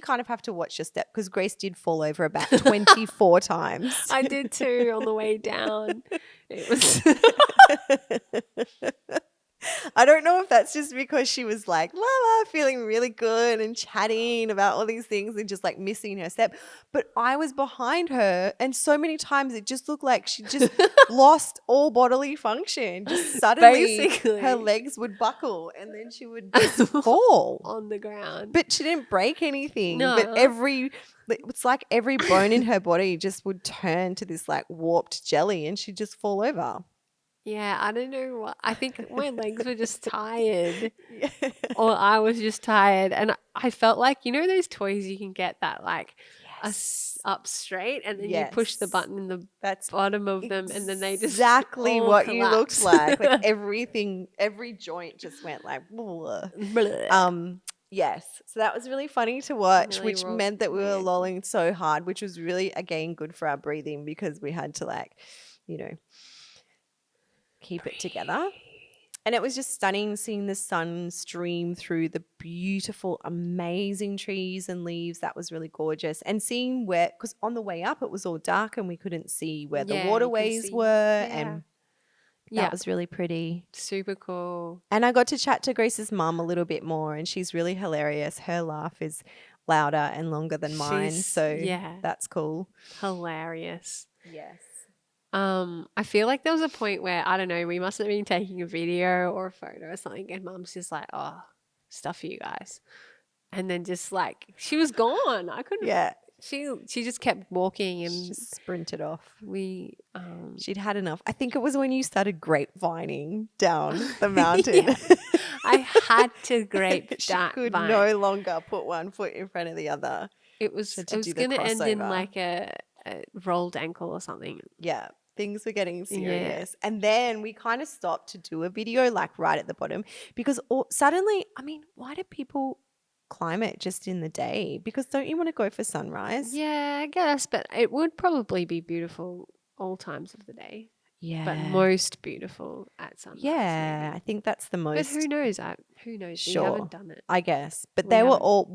kind of have to watch your step because Grace did fall over about 24 times. I did too on the way down. It was I don't know if that's just because she was like, la la, feeling really good and chatting about all these things and just like missing her step. But I was behind her and so many times it just looked like she just lost all bodily function. Just suddenly Basically. her legs would buckle and then she would just fall on the ground. But she didn't break anything. No. But it's like every bone in her body just would turn to this like warped jelly and she'd just fall over. Yeah, I don't know what. I think my legs were just tired. Yeah. Or I was just tired. And I felt like, those toys you can get that like up straight and then you push the button in the bottom of them and then they just exactly all what collapse. you looked like. Like every joint just went like yes. So that was really funny to watch, Really which meant that we were lolling so hard, which was really, again, good for our breathing because we had to keep it together. And it was just stunning seeing the sun stream through the beautiful, amazing trees and leaves. That was really gorgeous. And seeing because on the way up it was all dark and we couldn't see where the waterways were. Yeah. And that was really pretty. Super cool. And I got to chat to Grace's mum a little bit more and she's really hilarious. Her laugh is louder and longer than mine. So that's cool. Hilarious. Yes. I feel like there was a point where, I don't know, we must have been taking a video or a photo or something and Mum's just like, oh, stuff for you guys. And then just like, she was gone. I couldn't. Yeah. She just kept walking and she just sprinted off. She'd had enough. I think it was when you started grapevining down the mountain. I had to She could no longer put one foot in front of the other. It was going to end in like a rolled ankle or something. Yeah. Things were getting serious. Yeah. And then we kind of stopped to do a video like right at the bottom because suddenly, why do people climb it just in the day? Because don't you want to go for sunrise? Yeah, I guess. But it would probably be beautiful all times of the day. Yeah. But most beautiful at sunrise. Yeah, maybe. I think that's the most. But who knows? Who knows? Sure. We haven't done it. I guess. But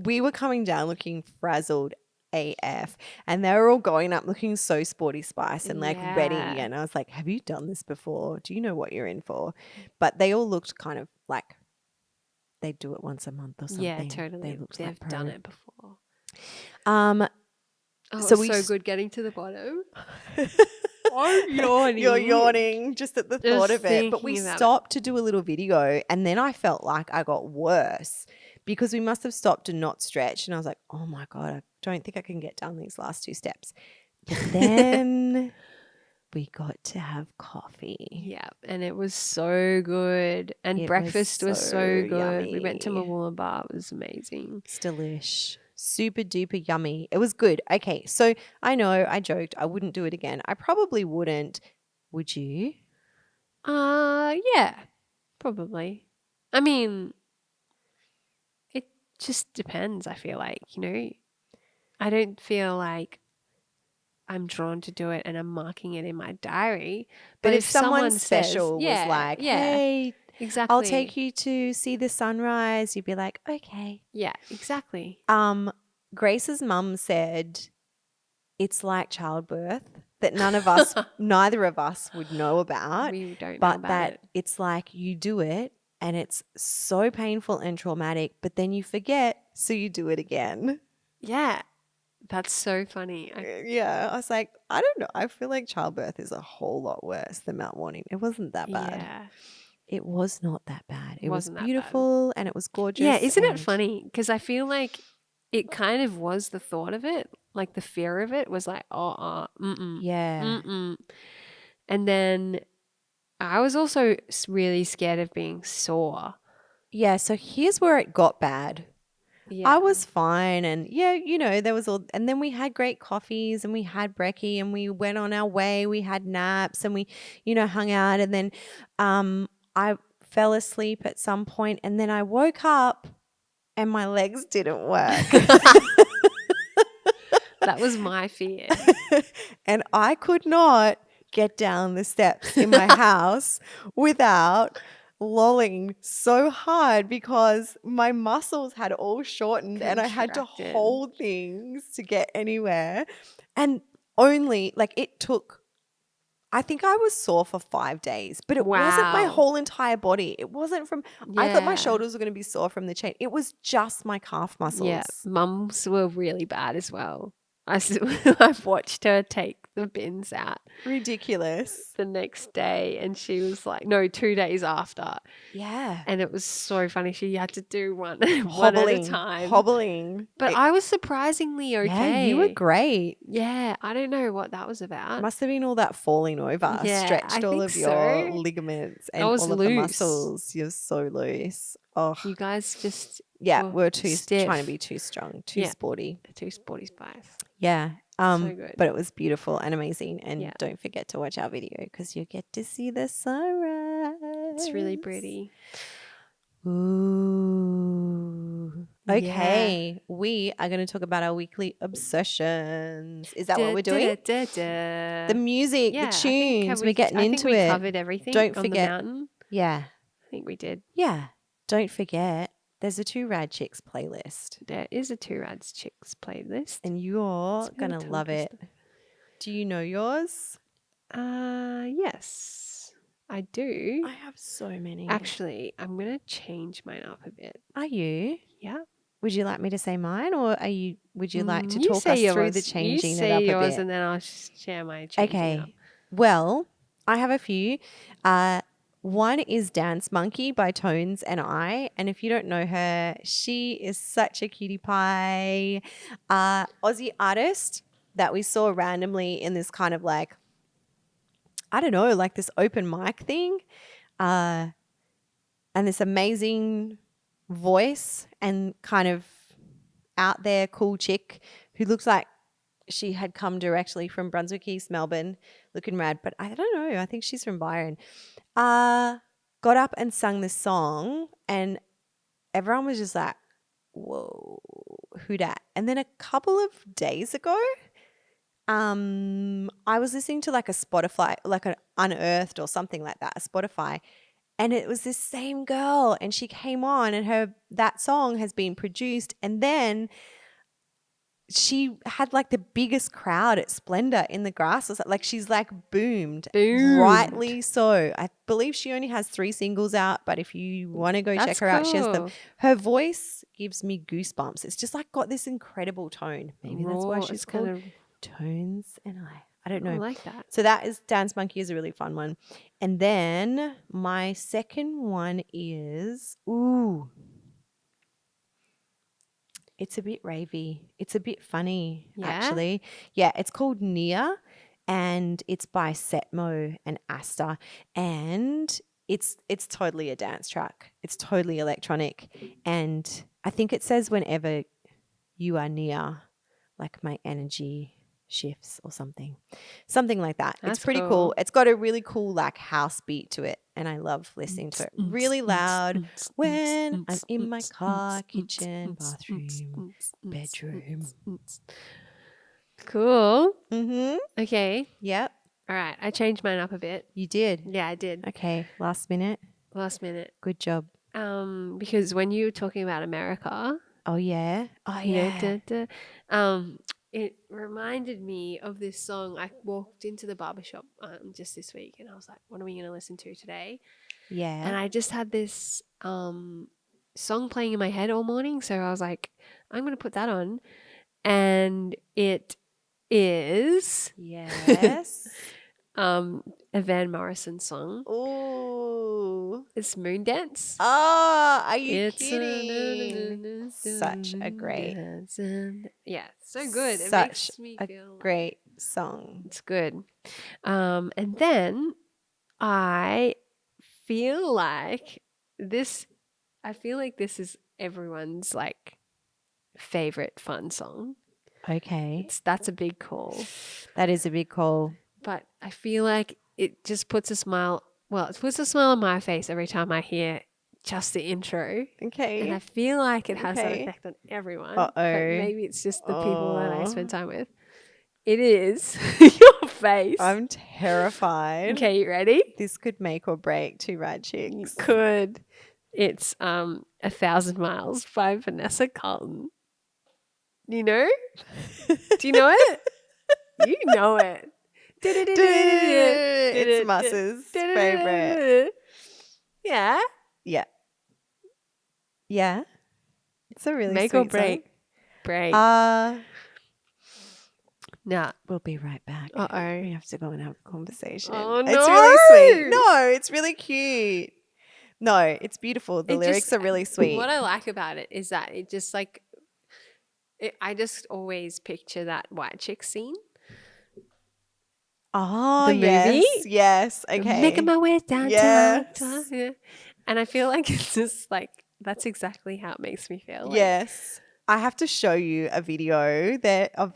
we were coming down looking frazzled AF and they were all going up looking so sporty spice and like ready, and I was like, have you done this before? Do you know what you're in for? But they all looked kind of like they'd do it once a month or something. Yeah, totally. They've done it before. Oh, So it's we so s- good getting to the bottom. I'm yawning. You're yawning just at the thought Just of it. But we thinking about it. stopped to do a little video, and then I felt like I got worse because we must have stopped to not stretch. And I was like, oh my God, I don't think I can get down these last 2 steps. But then we got to have coffee. Yeah, and it was so good. And It breakfast was so good. We went to yummy. Mooloolaba. It was amazing. It's delish. Super duper yummy. It was good. Okay, so I know I joked I wouldn't do it again. I probably wouldn't. Would you? Yeah, probably. I mean, it just depends, I feel like, I don't feel like I'm drawn to do it and I'm marking it in my diary. But if if someone someone says, special was like, yeah, hey, exactly. I'll take you to see the sunrise, you'd be like, okay. Yeah, exactly. Grace's mum said it's like childbirth that neither of us would know about, We don't know but about that it. it's like you do it and it's so painful and traumatic, but then you forget, so you do it again. Yeah, that's so funny. Yeah, I was like, I don't know. I feel like childbirth is a whole lot worse than Mount Warning. It wasn't that bad. Yeah, It was not that bad. It was wasn't that bad. beautiful and it was gorgeous. Yeah, isn't it and- funny? Because I feel like it kind of was the thought of it, like the fear of it was like, Yeah. mm-mm. And then I was also really scared of being sore. Yeah, so here's where it got bad. Yeah. I was fine and there was all and then we had great coffees and we had brekkie and we went on our way, we had naps and we hung out and then I fell asleep at some point and then I woke up and my legs didn't work. That was my fear. And I could not get down the steps in my house without lolling so hard because my muscles had all shortened and I had to Contracted. hold things to get anywhere. And only like it took, I think I was sore for 5 days, but it wasn't my Wow. whole entire body. It wasn't from, I thought my Yeah. shoulders were going to be sore from the chain. It was just my calf muscles. Yeah, mums were really bad as well. I've watched her take the bins out Ridiculous. the next day and she was like, no, 2 days after. Yeah. And it was so funny. She had to do one at a time. Hobbling. But I was surprisingly okay. Yeah, you were great. Yeah, I don't know what that was about. Must have been all that falling over. Yeah, Stretched I all think of your so. ligaments and I was all of the loose. muscles. You're so loose. Oh, You guys just yeah, were we're too stiff. trying to be too strong, too Yeah. sporty. Too sporty spice. Yeah. So good. But it was beautiful and amazing. And Yeah. don't forget to watch our video because you get to see the sunrise. It's really pretty. Ooh. Okay. We are going to talk about our weekly obsessions. Is that what we're doing? The music, Yeah, the tunes. We're getting I think into we it. covered everything Don't on forget. the mountain. Yeah. I think we did. Yeah. Don't forget, there's a Too Rad Chicks playlist. There is a Too Rad Chicks playlist. And you're It's been going a to love tongue it. Do you know yours? Yes, I do. I have so many. Actually, I'm going to change mine up a bit. Are you? Yeah. Would you like me to say mine or would you like to You talk say us through yours. the changing you it say up a yours bit? and then I'll share my changing it up. Okay. Well, I have a few. One is Dance Monkey by Tones and I. And if you don't know her, she is such a cutie pie. Aussie artist that we saw randomly in this kind of like, I don't know, like this open mic thing. And this amazing voice and kind of out there cool chick who looks like she had come directly from Brunswick East, Melbourne, looking rad. But I don't know. I think she's from Byron. Got up and sung this song and everyone was just like, whoa, who dat? And then a couple of days ago, I was listening to like a Spotify, like an Unearthed or something like that, a Spotify. And it was this same girl and she came on and that song has been produced. And then she had like the biggest crowd at Splendor in the grass. Like she's like boomed. Rightly so. I believe she only has 3 singles out, but if you want to go check her out, she has them. Her voice gives me goosebumps. It's just like got this incredible tone. Maybe that's why she's called kind of Tones and I don't know. I like that. So that is Dance Monkey is a really fun one. And then my second one is it's a bit ravey. It's a bit funny, actually. Yeah, it's called Nia, and it's by Setmo and Asta, and it's totally a dance track. It's totally electronic, and I think it says whenever you are near, like my energy shifts or something like that. It's pretty cool. It's got a really cool like house beat to it, and I love listening to it really loud when I'm in my car, kitchen, bathroom, bedroom. Cool. Mm-hmm. Okay. Yep. All right. I changed mine up a bit. You did? Yeah, I did. Okay. Last minute. Good job. Because when you were talking about America. Oh yeah. It reminded me of this song. I walked into the barbershop just this week and I was like, what are we going to listen to today? Yeah. And I just had this song playing in my head all morning. So I was like, I'm going to put that on. And it is yes. A Van Morrison song. Ooh. It's Moon Dance. Oh, are you kidding? Such a great. Yeah, so good. Such it makes me feel great song. It's good. And then I feel like this is everyone's like favorite fun song. Okay. That's a big call. That is a big call. But I feel like it just puts a smile. Well, it puts a smile on my face every time I hear just the intro. Okay. And I feel like it has that effect on everyone. Uh-oh. But maybe it's just the people that I spend time with. It is your face. I'm terrified. Okay, you ready? This could make or break Too Rad Chicks. You could. It's 1,000 Miles by Vanessa Carlton. You know? Do you know it? You know it. It's Muss's favorite. Yeah. Yeah. Yeah. It's a really make sweet or break. Song. Break. Nah. We'll be right back. Uh-oh. We have to go and have a conversation. Oh, no. It's really sweet. No, it's really cute. No, it's beautiful. The lyrics are really sweet. What I like about it is that it just like I just always picture that White Chick scene. Oh, the movie? Yes. Okay. Making my way downtown. Yes. Yeah. And I feel like it's just like that's exactly how it makes me feel. Yes. I have to show you a video of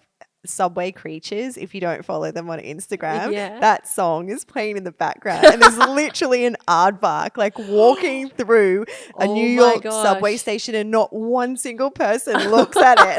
Subway Creatures. If you don't follow them on Instagram, that song is playing in the background, and there's literally an aardvark like walking through a New York subway station, and not one single person looks at it.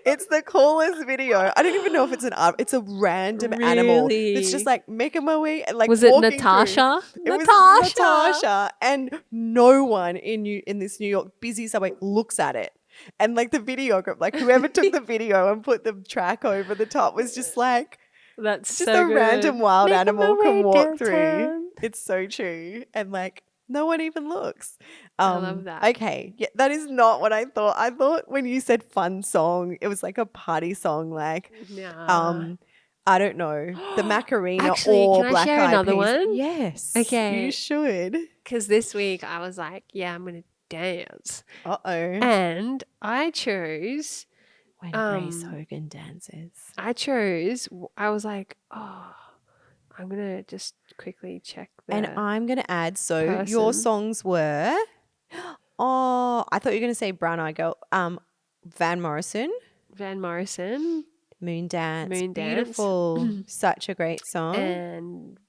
It's the coolest video. I don't even know if it's it's a random animal. It's just like making my way and like. Was it Natasha? It was Natasha, and no one in this New York busy subway looks at it. And like the video group, like whoever took the video and put the track over the top was just like, that's just so a good. random wild animal can walk downtown. through. It's so true. And like no one even looks. I love that. Okay. Yeah, that is not what I thought. I thought when you said fun song, it was like a party song. Like, I don't know, the Macarena. Actually, or can I Black share Eyed another Peas. one? Yes. Okay. You should. Because this week I was like, I'm going to dance. Uh-oh. And I chose when Grace Hogan dances. I was like, I'm going to just quickly check and I'm going to add, your songs were, I thought you were going to say Brown Eyed Girl. Van Morrison. Moon Dance. Beautiful. Such a great song. And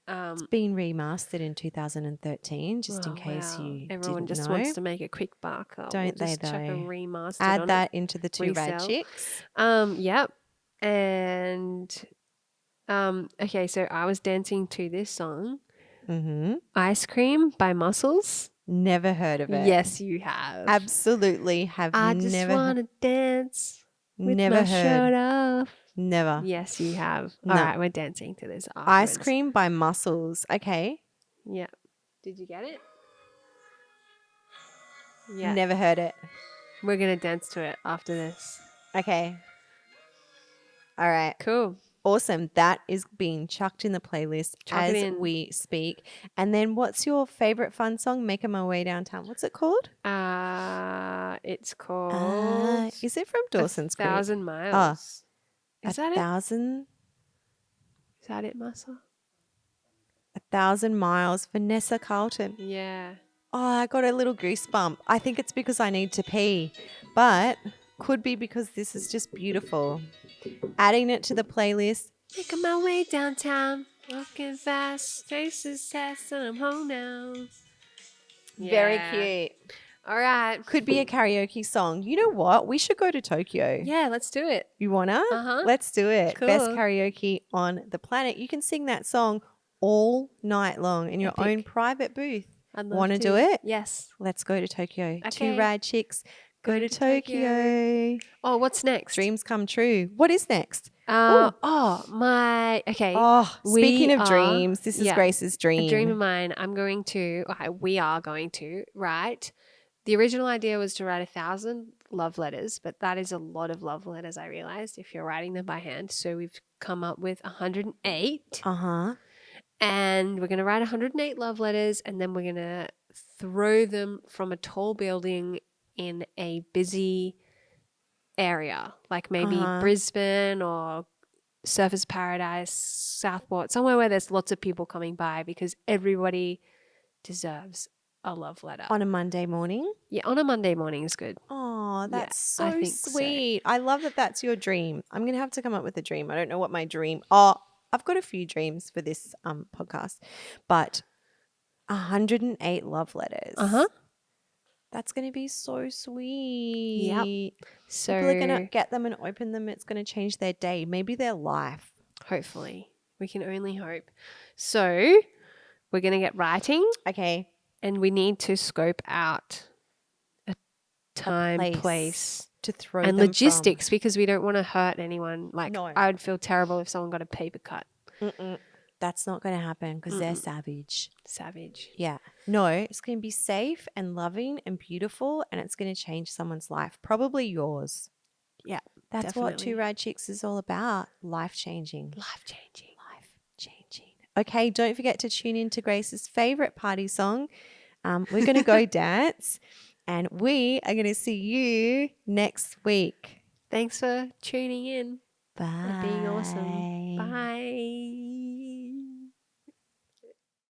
it's been remastered in 2013, just in case you everyone didn't just know. wants to make a quick buck. Don't they though? Chuck a remastered Add that it. into the Too Rad Chicks. Yep. And okay, so I was dancing to this song. Ice Cream by Muscles. Never heard of it. Yes, you have. Absolutely have never. I just want to dance. With Never my heard. shirt off. Never. Yes, you have. No. All right, we're dancing to this afterwards. Ice Cream by Muscles. Okay. Yeah. Did you get it? Yeah. Never heard it. We're going to dance to it after this. Okay. All right. Cool. Awesome. That is being chucked in the playlist Chuck it as in. we speak. And then what's your favorite fun song? Making My Way Downtown. What's it called? It's called Is it from Dawson's Creek? 1,000 Miles. Is that it? 1,000? Is that it, Marcel? 1,000 Miles. Vanessa Carlton. Yeah. Oh, I got a little goosebump. I think it's because I need to pee, but could be because this is just beautiful. Adding it to the playlist. Making my way downtown, walking fast, faces fast, and I'm home now. Very Yeah. cute. All right. Could be a karaoke song. You know what? We should go to Tokyo. Yeah, let's do it. You wanna? Uh-huh. Let's do it. Cool. Best karaoke on the planet. You can sing that song all night long in your Epic. own private booth. I'd love Want to to do it? Yes. Let's go to Tokyo. Okay. Two Rad Chicks. Go to Tokyo. Tokyo. Oh, what's next? Dreams come true. What is next? Okay. Oh, speaking of are- dreams, this is yeah, Grace's dream. A dream of mine. We are going to write. The original idea was to write 1,000 love letters, but that is a lot of love letters, I realized, if you're writing them by hand. So we've come up with 108. Uh-huh. And we're going to write 108 love letters, and then we're going to throw them from a tall building in a busy area, like maybe Brisbane or Surfers Paradise, Southport, somewhere where there's lots of people coming by, because everybody deserves a love letter. On a Monday morning? Yeah, on a Monday morning is good. Oh, that's I so think so. sweet. I love that that's your dream. I'm going to have to come up with a dream. I don't know what my dream. Oh, I've got a few dreams for this podcast, but 108 love letters. Uh-huh. That's going to be so sweet. So People are going to get them and open them. It's going to change their day, maybe their life. hopefully, we can only hope. So we're going to get writing. Okay. And we need to scope out a time, place place to throw and them logistics, because we don't want to hurt anyone. Like, No. I would feel terrible if someone got a paper cut. from. That's not going to happen because they're savage. Savage. Yeah. No, it's going to be safe and loving and beautiful, and it's going to change someone's life, probably yours. Yeah. That's what definitely. Two Rad Chicks is all about. Life-changing. Life-changing. Life-changing. Okay, don't forget to tune in to Grace's favorite party song. We're going to go dance, and we are going to see you next week. Thanks for tuning in. Bye. And being awesome. Bye.